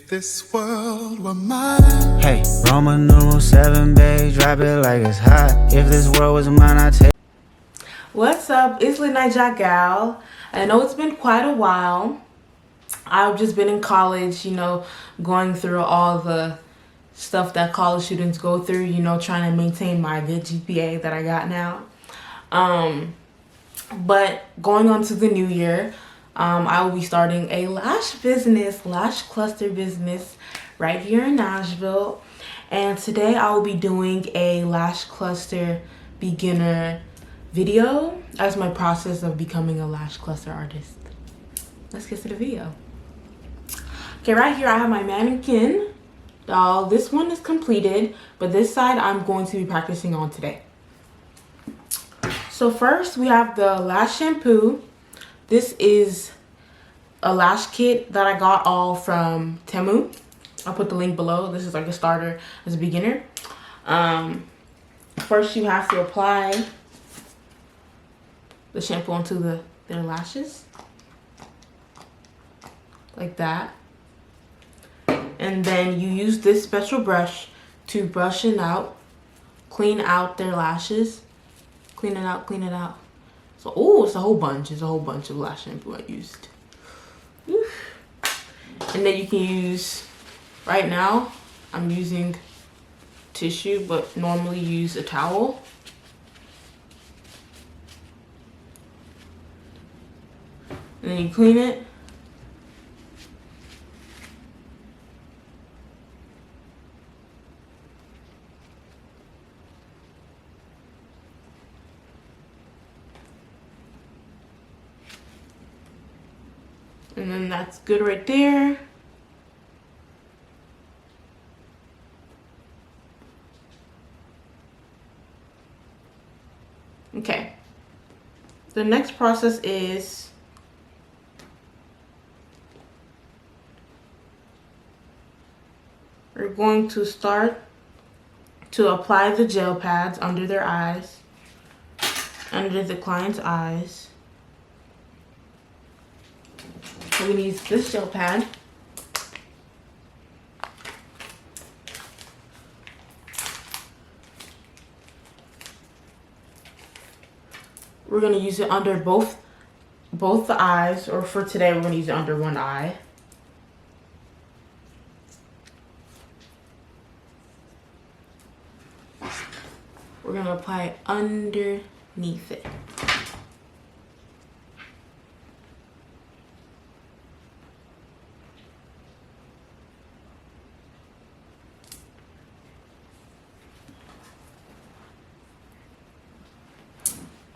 If this world were mine. Hey, Roman numeral 7, babe, drop it like it's hot. If this world was mine, I'd take. What's up? It's Late Night Jack Gal. I know it's been quite a while. I've just been in college, going through all the stuff that college students go through, trying to maintain my good GPA that I got now. But going on to the new year, I will be starting a lash cluster business right here in Nashville. And today I will be doing a lash cluster beginner video as my process of becoming a lash cluster artist. Let's get to the video. Okay, right here I have my mannequin doll. This one is completed, but this side I'm going to be practicing on today. So first we have the lash shampoo. This is a lash kit that I got all from Temu. I'll put the link below. This is like a starter as a beginner. First you have to apply the shampoo onto their lashes. Like that. And then you use this special brush to brush it out, clean out their lashes. Clean it out, clean it out. So, it's a whole bunch. It's a whole bunch of lash shampoo I used. And then you can use, right now, I'm using tissue, but normally use a towel. And then you clean it. And then that's good right there. Okay. The next process is we're going to start to apply the gel pads under their eyes, under the client's eyes. We're going to use this gel pad. We're going to use it under both the eyes, or for today we're going to use it under one eye. We're going to apply it underneath it.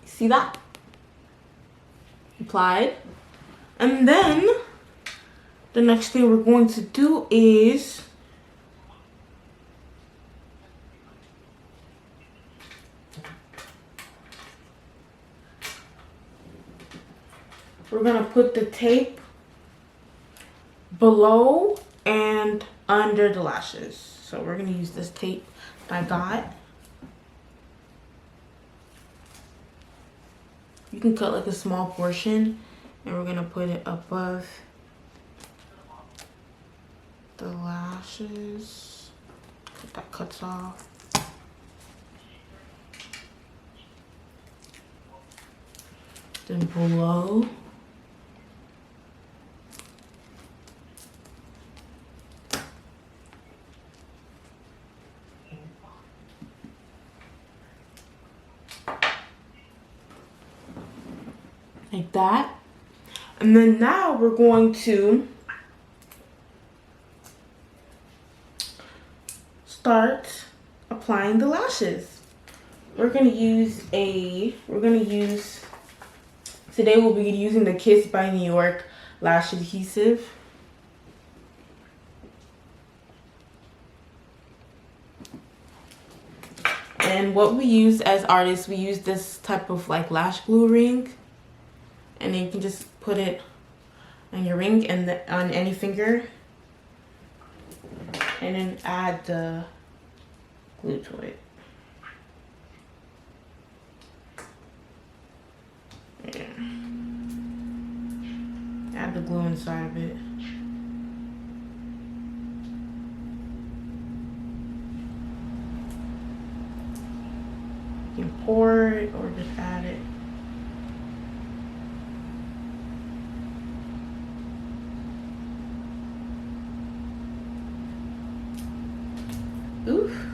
See that? Applied. And then the next thing we're going to do is we're going to put the tape below and under the lashes. So we're going to use this tape that I got. You can cut like a small portion, and we're gonna put it above the lashes. That cuts off. Then below. Like that. And then now we're going to start applying the lashes. Today we'll be using the Kiss by New York lash adhesive. And what we use as artists, we use this type of like lash glue ring. And then you can just put it on your ring and on any finger. And then add the glue to it. Yeah. Add the glue inside of it. can pour it or just add it. Oof.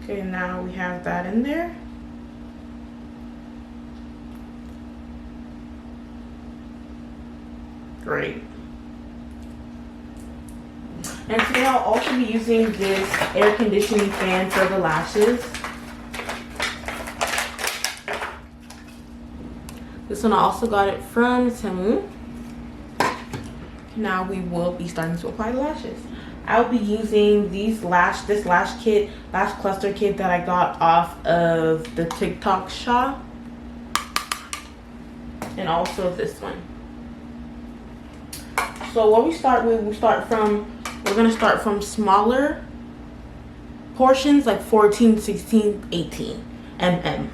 Okay, now we have that in there. Great. And today I'll also be using this air conditioning fan for the lashes. This one I also got it from Temu. Now we will be starting to apply the lashes. I'll be using this lash cluster kit that I got off of the TikTok shop. And also this one. So what we're gonna start from smaller portions, like 14, 16, 18 mm.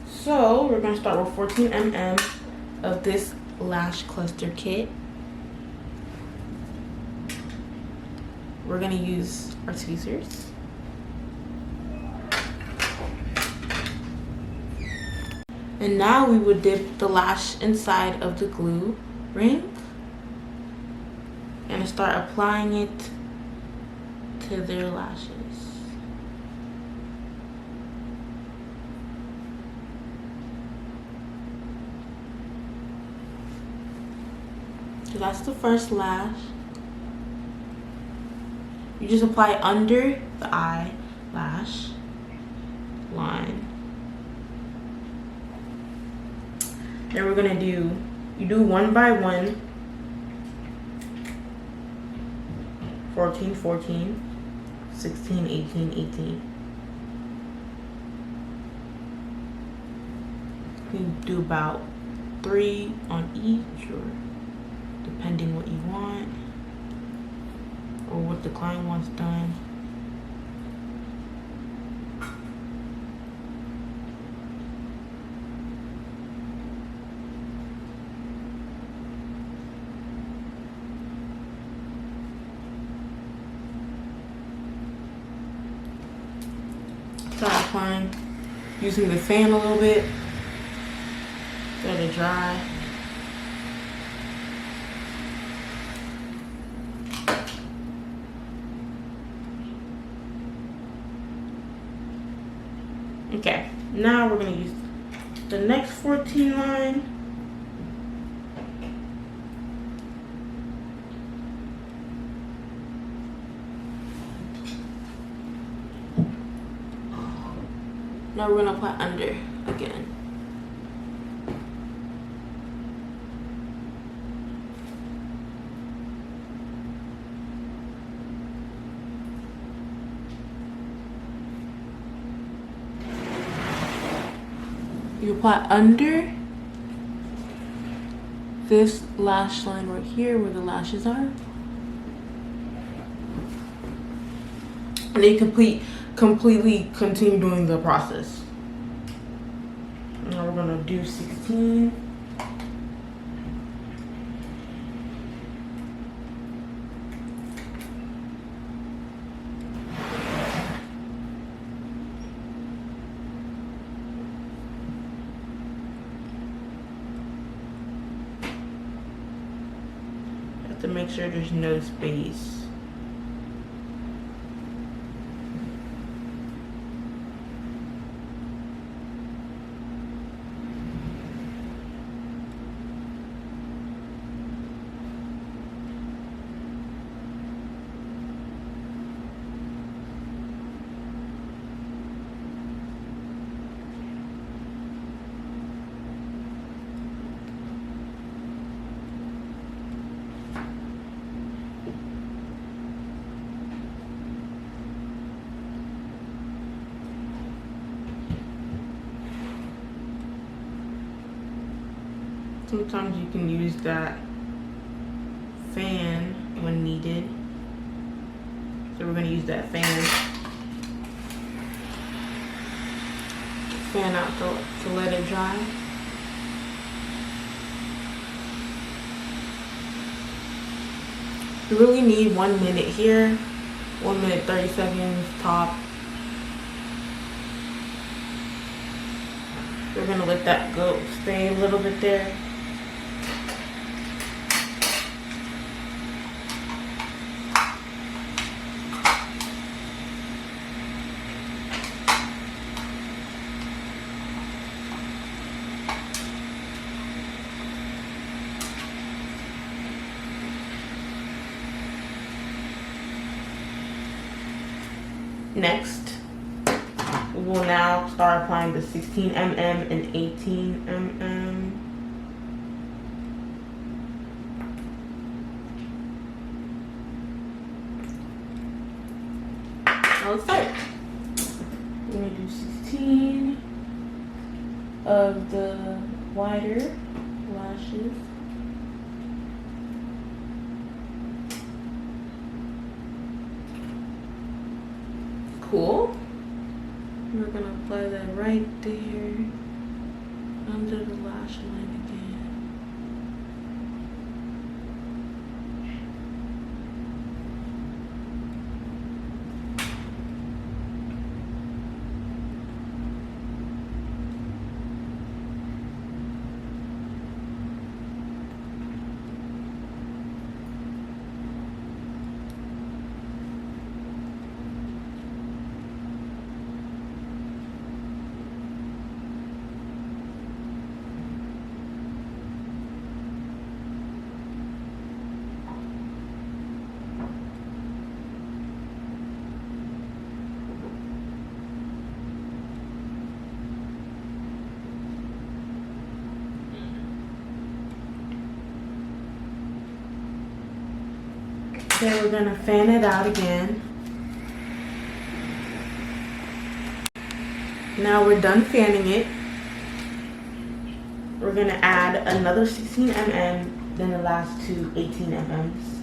So we're gonna start with 14 mm of this lash cluster kit. We're gonna use our tweezers. And now we would dip the lash inside of the glue ring and start applying it to their lashes. So that's the first lash. You just apply under the eyelash line. Then we're gonna you do one by one. 14, 14, 16, 18, 18. You do about 3 on each, or depending what you want or what the client wants done. Start applying, using the fan a little bit, let it dry. Okay, now we're gonna use the next 14 line. Now we're gonna apply under again. You apply under this lash line right here where the lashes are. And then you completely continue doing the process. Now we're gonna do 16. To make sure there's no space. Sometimes you can use that fan when needed. So we're going to use that fan. fan out to let it dry. You really need 1 minute here, 1 minute 30 seconds top. We're gonna let that go, stay a little bit there. Next, we will now start applying the 16 mm and 18 mm. Now let's start. We're gonna do 16 of the wider lashes. Cool. We're gonna apply that right there under the lash line again. Okay, we're gonna fan it out again. Now we're done fanning it. We're gonna add another 16 mm, then the last two 18 mm's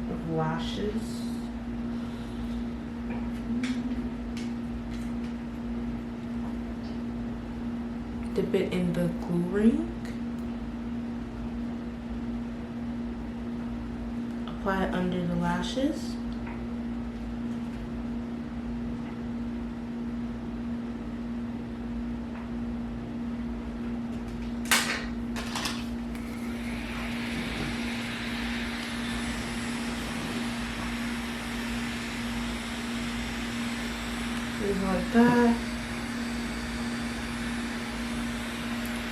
of lashes. Dip it in the glue ring. Apply it under the lashes. Just like that.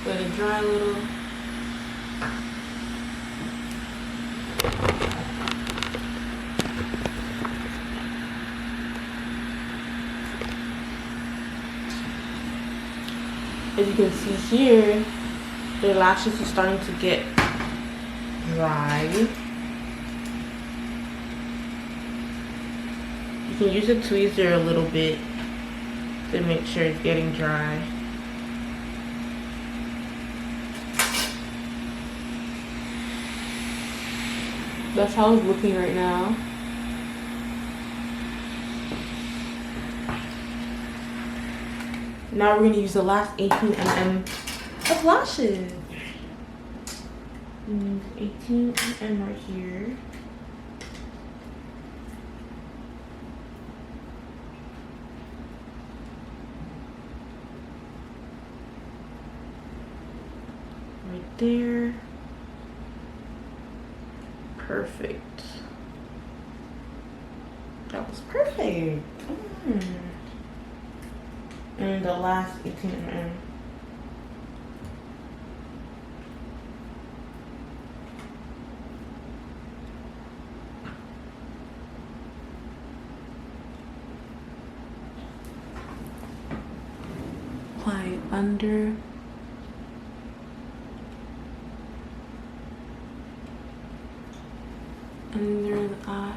Let it dry a little. As you can see here, the lashes are starting to get dry. You can use a tweezer a little bit to make sure it's getting dry. That's how it's looking right now. Now we're going to use the last 18 mm of lashes. 18 mm right here. Right there. Perfect. That was perfect. And the last 18 mm. Apply it under. Under the eyes.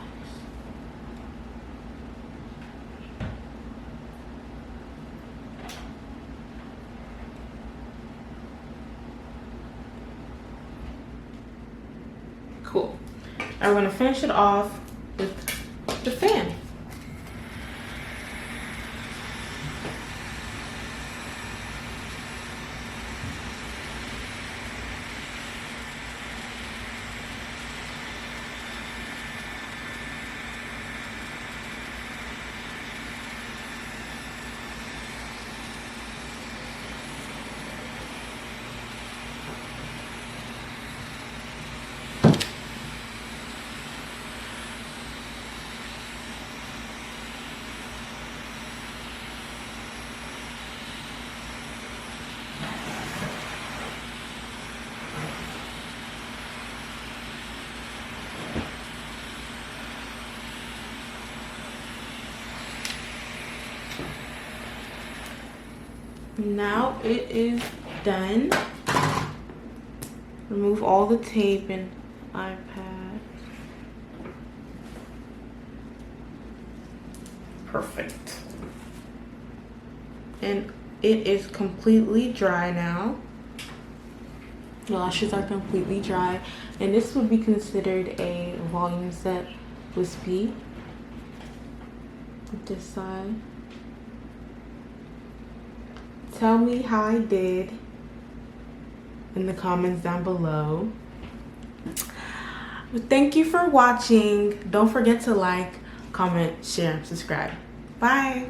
Cool. I'm going to finish it off with the fan. Now it is done. Remove all the tape and iPad. Perfect. And it is completely dry now. The lashes are completely dry, and this would be considered a volume set wispy. This side. Tell me how I did in the comments down below. Thank you for watching. Don't forget to like, comment, share, and subscribe. Bye.